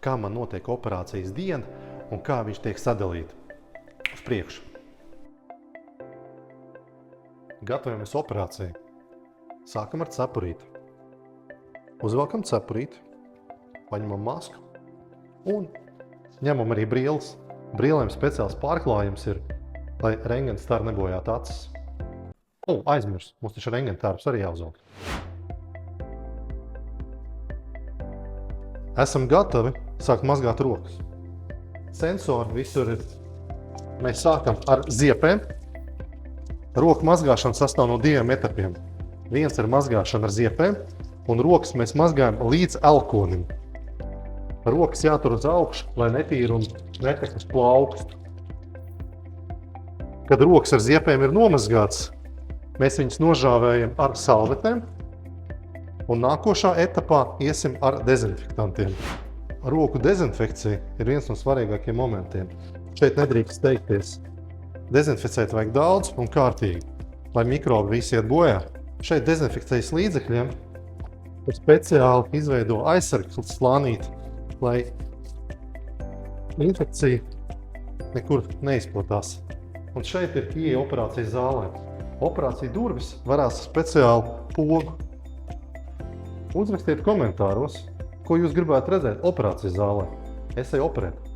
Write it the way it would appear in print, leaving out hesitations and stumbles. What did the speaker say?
kā man notiek operācijas diena un kā viņš tiek sadalīts uz priekšu. Gatavojamies operācijai. Sākam ar cepurīti. Uzvelkam cepurīti, paņemam masku un ņemam arī brīles. Brīlēm speciāls pārklājums ir, lai rentgena stari nebojātu acis. Aizmirs, mums taču rentgena tārps arī jāuzvelk. Esam gatavi sākt mazgāt rokas. Sensori visur ir. Mēs sākam ar ziepēm. Roku mazgāšana sastāv no 2 etapiem. Viens ir mazgāšana ar ziepēm, un rokas mēs mazgājam līdz elkonim. Rokas jātur uz augšu, lai netīra un netek uz plaukstu. Kad rokas ar ziepēm ir nomazgāts, mēs viņus nožāvējam ar salvetēm, un nākošā etapā iesim ar dezinfektantiem. Roku dezinfekcija ir viens no svarīgākiem momentiem. Šeit nedrīkst steigties. Dezinficēt vajag daudz un kārtīgi, lai mikrobi visi iet bojā. Šeit dezinfekcijas līdzekļiem ir speciāli izveido aizsargu slānīti, lai infekcija nekur neizplatās. Un šeit ir ieeja operācijas zālē. Operācija durvis varās speciāli pogu. Uzrakstiet komentāros, ko jūs gribētu redzēt operācijas zālē. Es eju operēt.